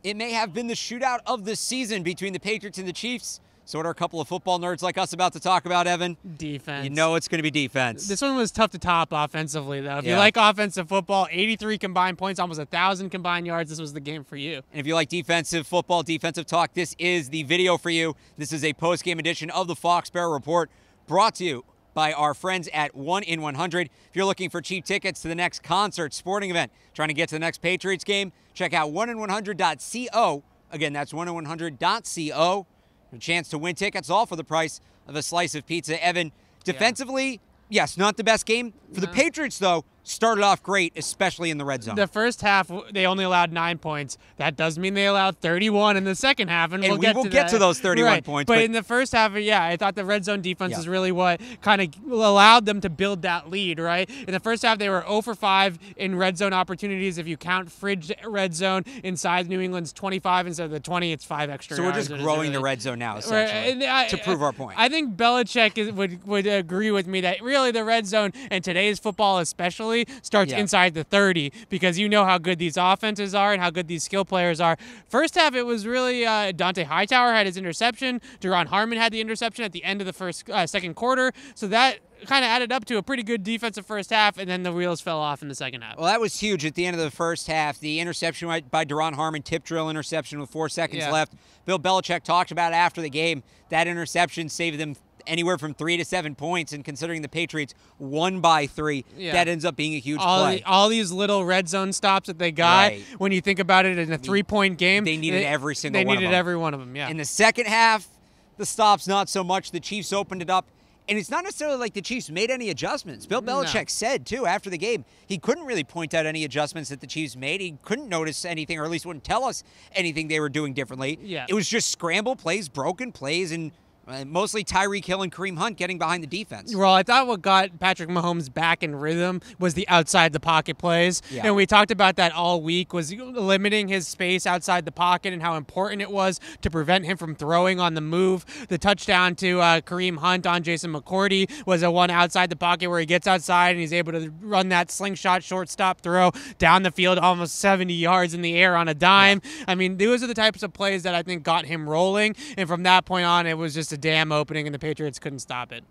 It may have been the shootout of the season between the Patriots and the Chiefs. So what are a couple of football nerds like us about to talk about, Evan? Defense. You know it's going to be defense. This one was tough to top offensively, though. If you like offensive football, 83 combined points, almost 1,000 combined yards, this was the game for you. And if you like defensive football, defensive talk, this is the video for you. This is a post-game edition of the Foxboro Report, brought to you by our friends at 1 in 100. If you're looking for cheap tickets to the next concert, sporting event, trying to get to the next Patriots game, check out 1in100.co. Again, that's 1in100.co. A chance to win tickets, all for the price of a slice of pizza. Evan, defensively, yes, not the best game. For the Patriots, though, started off great, especially in the red zone. The first half, they only allowed 9 points. That does mean they allowed 31 in the second half, and we will get to those 31 points. But in the first half, I thought the red zone defense is really what kind of allowed them to build that lead, right? In the first half, they were 0 for 5 in red zone opportunities. If you count fridge red zone inside New England's 25 instead of the 20, it's 5 extra So yards. we're just growing the red zone now, essentially, to prove our point. I think Belichick would agree with me that really the red zone, and today's football especially, starts inside the 30, because you know how good these offenses are and how good these skill players are. First half, it was really Dante Hightower had his interception. Duron Harmon had the interception at the end of the second quarter. So that kind of added up to a pretty good defensive first half, and then the wheels fell off in the second half. Well, that was huge at the end of the first half. The interception by Duron Harmon, tip drill interception with 4 seconds left. Bill Belichick talked about it after the game. That interception saved them anywhere from 3 to 7 points, and considering the Patriots won by 3, that ends up being a huge play. All these little red zone stops that they got, when you think about it in a 3-point game, they needed every single one of them. They needed every one of them, In the second half, the stops not so much. The Chiefs opened it up, and it's not necessarily like the Chiefs made any adjustments. Bill Belichick said, too, after the game, he couldn't really point out any adjustments that the Chiefs made. He couldn't notice anything, or at least wouldn't tell us anything they were doing differently. It was just scramble plays, broken plays, and mostly Tyreek Hill and Kareem Hunt getting behind the defense. Well, I thought what got Patrick Mahomes back in rhythm was the outside the pocket plays. And we talked about that all week, was limiting his space outside the pocket and how important it was to prevent him from throwing on the move. The touchdown to Kareem Hunt on Jason McCourty was a one outside the pocket where he gets outside and he's able to run that slingshot shortstop throw down the field almost 70 yards in the air on a dime. I mean, those are the types of plays that I think got him rolling. And from that point on, it was just a dam opening, and the Patriots couldn't stop it.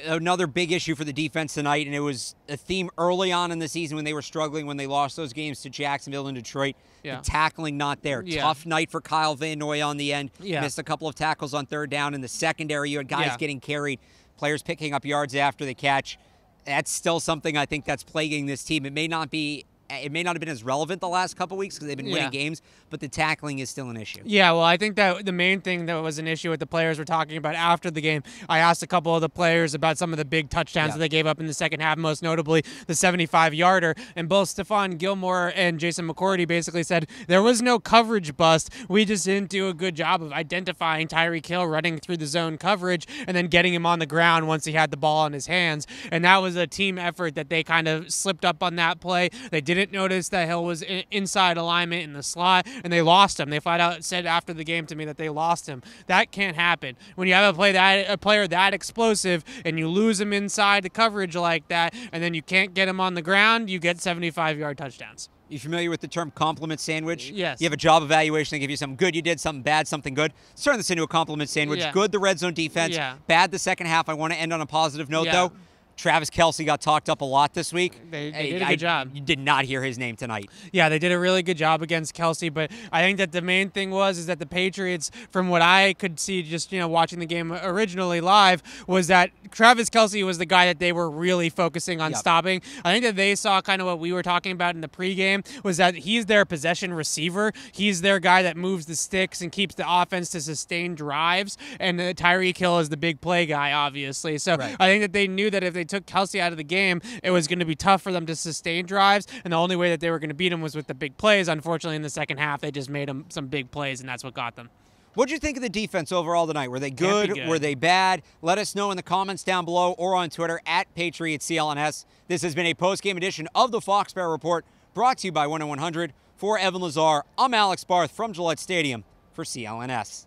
Another big issue for the defense tonight, and it was a theme early on in the season when they were struggling, when they lost those games to Jacksonville and Detroit. The tackling not there. Tough night for Kyle Van Noy on the end. Missed a couple of tackles on third down. In the secondary, you had guys getting carried, players picking up yards after the catch. That's still something I think that's plaguing this team. It may not have been as relevant the last couple weeks because they've been winning games, but the tackling is still an issue. Yeah, well, I think that the main thing that was an issue with the players were talking about after the game, I asked a couple of the players about some of the big touchdowns that they gave up in the second half, most notably the 75-yarder, and both Stephon Gilmore and Jason McCourty basically said there was no coverage bust. We just didn't do a good job of identifying Tyreek Hill running through the zone coverage and then getting him on the ground once he had the ball in his hands, and that was a team effort that they kind of slipped up on that play. They didn't notice that Hill was inside alignment in the slot, and they lost him. They flat out said after the game to me that they lost him. That can't happen. When you have a player that explosive and you lose him inside the coverage like that, and then you can't get him on the ground, you get 75-yard touchdowns. You familiar with the term compliment sandwich? Yes. You have a job evaluation. They give you something good you did, something bad, something good. Let's turn this into a compliment sandwich. Good, the red zone defense. Bad, the second half. I want to end on a positive note, though. Travis Kelce got talked up a lot this week. They did a good job. You did not hear his name tonight. Yeah, they did a really good job against Kelce, but I think that the main thing is that the Patriots, from what I could see just, watching the game originally live, was that Travis Kelce was the guy that they were really focusing on stopping. I think that they saw kind of what we were talking about in the pregame, was that he's their possession receiver. He's their guy that moves the sticks and keeps the offense to sustain drives, and Tyreek Hill is the big play guy, obviously. So I think that they knew that if they took Kelce out of the game, it was going to be tough for them to sustain drives, and the only way that they were going to beat him was with the big plays. Unfortunately, in the second half, they just made them some big plays, and that's what got them. What did you think of the defense overall tonight? Were they good? Were they bad? Let us know in the comments down below or on Twitter at Patriots CLNS. This has been a post-game edition of the Foxboro Report, brought to you by 1 in 100. For Evan Lazar, I'm Alex Barth from Gillette Stadium for CLNS.